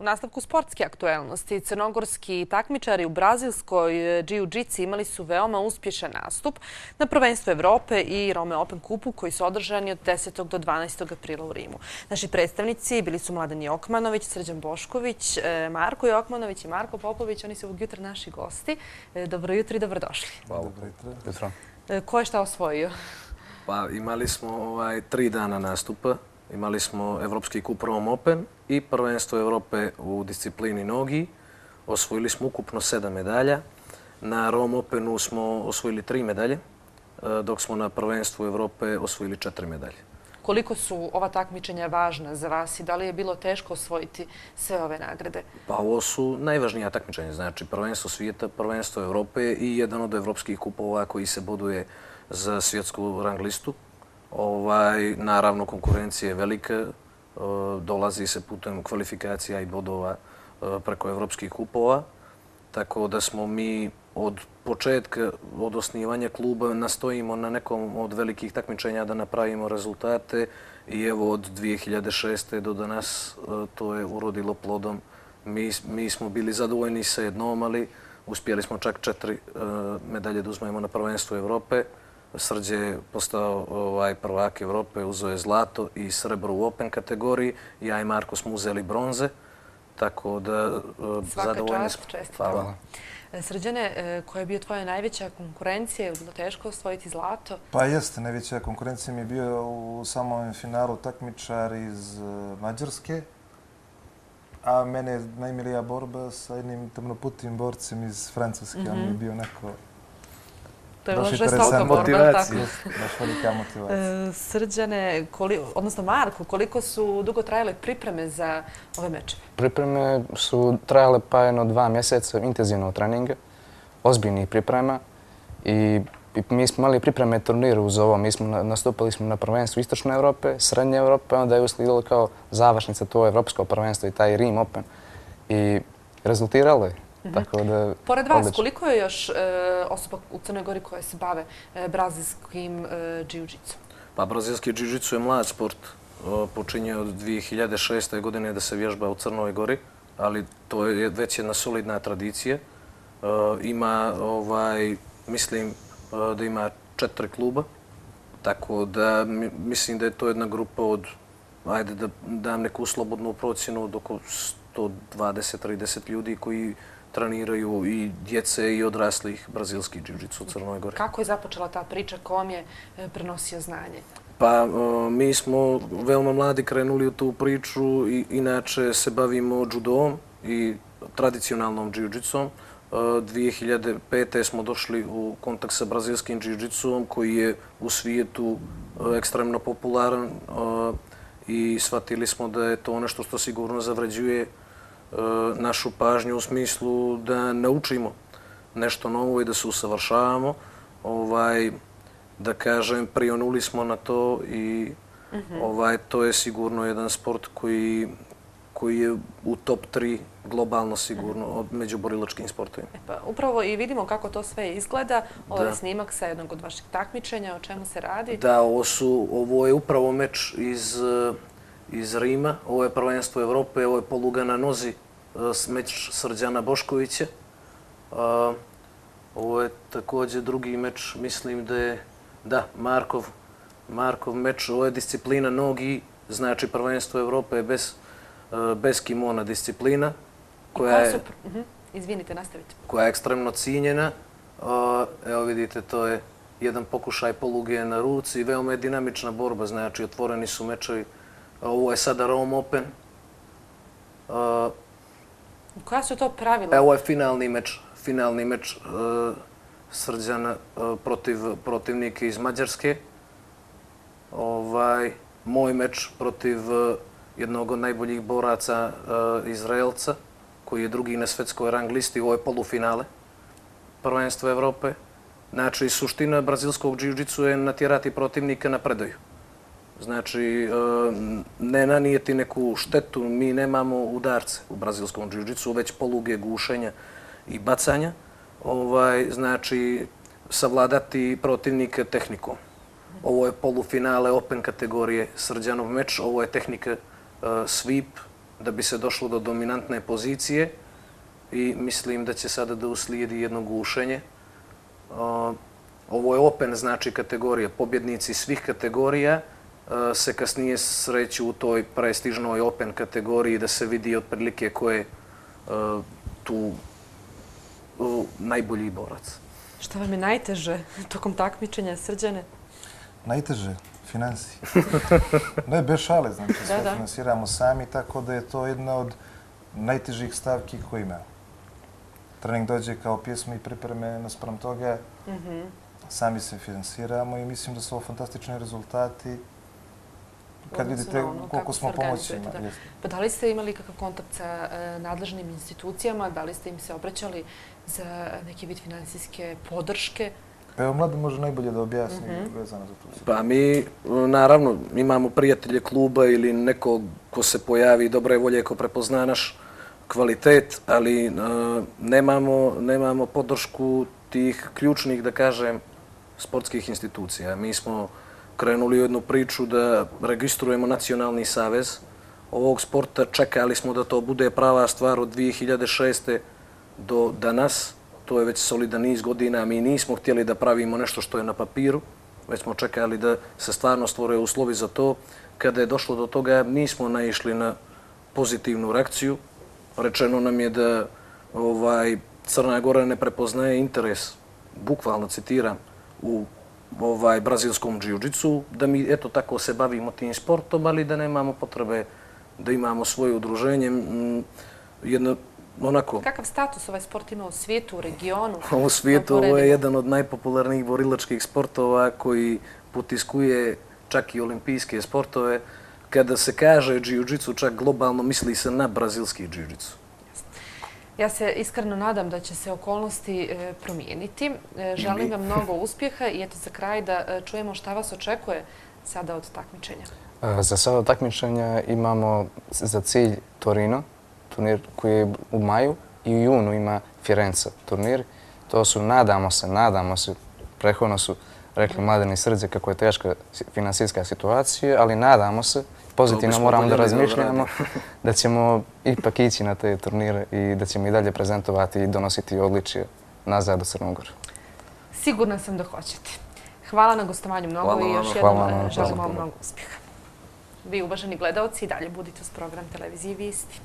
U nastavku sportske aktuelnosti, crnogorski takmičari u brazilskoj jiu-jitsu imali su veoma uspješan nastup na prvenstvu Evrope i Rome Open kupu koji su održani od 10. do 12. aprila u Rimu. Naši predstavnici bili su Mladen Jokmanović, Srđan Bošković, Marko Jokmanović i Marko Popović. Oni su ovog jutra naši gosti. Dobro jutro i dobrodošli. Hvala. Jutro. Ko je šta osvojio? Pa imali smo 3 dana nastupa. Imali smo Evropski kup Rome Open i prvenstvo Evrope u disciplini nogi. Osvojili smo ukupno 7 medalja. Na Rome Openu smo osvojili 3 medalje, dok smo na prvenstvu Evrope osvojili 4 medalje. Koliko su ova takmičenja važna za vas i da li je bilo teško osvojiti sve ove nagrade? Pa ovo su najvažnija takmičenja, znači prvenstvo svijeta, prvenstvo Evrope i jedan od evropskih kupova koji se boduje za svjetsku rang listu. Naravno, konkurencija je velika, dolazi se putem kvalifikacija i bodova preko evropskih kupova, tako da smo mi od početka, od osnivanja kluba nastojimo na nekom od velikih takmičenja da napravimo rezultate i evo od 2006. do danas to je urodilo plodom. Mi smo bili zadovoljni sa jednom, ali uspjeli smo čak 4 medalje da uzmemo na prvenstvu Evrope. Srđe je postao prvak Evrope, uzeo je zlato i srebro u Open kategoriji. Ja i Marko smo uzeli bronze, tako da zadovoljni smo. Svaka čast, čestitamo. Srđane, koja je bio tvoja najveća konkurencija? Je li bilo teško osvojiti zlato? Pa jeste, najveća konkurencija mi je bio u samom finalu takmičar iz Mađarske, a mene je najmilija borba sa jednim temnoputim borcem iz Francuske. On mi je bio neko... To je baš žestoka borba, tako? Baš velika motivacija. Srđane, odnosno Marko, koliko su dugo trajale pripreme za ove mečeve? Pripreme su trajale pa jedno 2 mjeseca intenzivnog treninga, ozbiljnih priprema i mi smo imali pripreme turniru uz ovo. Nastupili smo na prvenstvu Istočne Evrope, Srednje Evrope, onda je uslijedilo kao završnica to evropsko prvenstvo i taj Rim Open i rezultiralo je. Pored vas, koliko je još osoba u Crnoj Gori koje se bave brazilskim jiu-jitsu? Pa brazilski jiu-jitsu je mlad sport. Počinje od 2006. godine da se vježba u Crnoj Gori, ali to je već jedna solidna tradicija. Ima, mislim da ima 4 kluba, tako da mislim da je to jedna grupa od, ajde da dam neku slobodnu procjenu, od oko 120-30 ljudi koji treniraju i djece i odraslih brazilski jiu-jitsu u Crnoj Gori. Kako je započela ta priča? Ko vam je prenosio znanje? Pa mi smo veoma mladi krenuli u tu priču i inače se bavimo judoom i tradicionalnom jiu-jitsom. 2005. smo došli u kontakt sa brazilskim jiu-jitsom koji je u svijetu ekstremno popularan i shvatili smo da je to nešto što sigurno zavređuje našu pažnju u smislu da naučimo nešto novo i da se usavršavamo. Da kažem, prionuli smo na to i to je sigurno jedan sport koji je u top 3 globalno sigurno među borilačkim sportovima. Upravo i vidimo kako to sve izgleda. Ovo je snimak sa jednog od vaših takmičenja. O čemu se radi? Da, ovo je upravo meč iz Rima. Ovo je prvenstvo Evrope, ovo je poluga na nozi, meč Srđana Boškovića. Ovo je također drugi meč, mislim da je, Markov meč. Ovo je disciplina nogi, znači prvenstvo Evrope je bez kimona disciplina. Izvinite, nastavite. Koja je ekstremno cijenjena. Evo vidite, to je jedan pokušaj poluge na ruci. Veoma je dinamična borba, znači otvoreni su mečevi. Ovo je sada Rome Open. Koja su to pravila? Ovo je finalni meč Srđana protiv protivnika iz Mađarske. Moj meč protiv jednog od najboljih boraca Izraelca, koji je drugi na svetskoj rang listi. Ovo je polufinale prvenstva Evrope. Znači, suština brazilskog jiu-jitsu je natjerati protivnika na predaju. Znači, ne nanijeti neku štetu, mi nemamo udarce u brazilskom jiu-jitsu, već poluge, gušenja i bacanja. Znači, savladati protivnika tehnikom. Ovo je polufinale Open kategorije Srđanov meč, ovo je tehnika sweep, da bi se došlo do dominantne pozicije i mislim da će sada da uslijedi jedno gušenje. Ovo je Open, znači kategorija. Pobjednici svih kategorija se kasnije sreću u toj prestižnoj Open kategoriji da se vidi otprilike ko je tu najbolji borac. Šta vam je najteže tokom takmičenja, Srđane? Najteže? Finansije. Ne, bez šale, znači sve finansiramo sami, tako da je to jedna od najtežih stavki koje imamo. Trening dođe kao pjesma i pripreme naspram toga. Sami se finansiramo i mislim da su ovo fantastični rezultati kad vidite koliko smo pomoći imali. Pa da li ste imali kakav kontakt sa nadležnim institucijama? Da li ste im se obraćali za neki vid finansijske podrške? Evo, Mladen može najbolje da objasni vezano za to. Pa mi, naravno, imamo prijatelje kluba ili nekog ko se pojavi dobre volje, ko prepozna naš kvalitet, ali nemamo podršku tih ključnih, da kažem, sportskih institucija. Mi smo krenuli u jednu priču da registrujemo Nacionalni savez ovog sporta. Čekali smo da to bude prava stvar od 2006. do danas. To je već solidan niz godina. Mi nismo htjeli da pravimo nešto što je na papiru, već smo čekali da se stvarno stvore uslovi za to. Kada je došlo do toga, nismo naišli na pozitivnu reakciju. Rečeno nam je da Crna Gora ne prepoznaje interes, bukvalno citiram, u brazilskom džiu-džicu, da mi eto tako se bavimo tim sportom, ali da nemamo potrebe da imamo svoje udruženje. Kakav status ovaj sport ima u svijetu, u regionu? U svijetu ovo je jedan od najpopularnijih borilačkih sportova koji potiskuje čak i olimpijske sportove. Kada se kaže džiu-džicu, čak globalno misli se na brazilski džiu-džicu. Ja se iskreno nadam da će se okolnosti promijeniti. Želim vam mnogo uspjeha i eto za kraj da čujemo šta vas očekuje sada od takmičenja. Za sada od takmičenja imamo za cilj Torino, turnir koji je u maju, i u junu ima Firenze turnir. To su, nadamo se, prethodno su rekli Mladen i Srđe kako je teška finansijska situacija, ali nadamo se, pozitivno moramo da razmišljamo, da ćemo ipak ići na te turnire i da ćemo i dalje prezentovati i donositi odličje nazad u Crnu Goru. Sigurna sam da hoćete. Hvala na gostovanju mnogo i još jednom želim vam mnogo uspjeha. Vi, uvaženi gledaoci, i dalje budite uz program televizije Vijesti.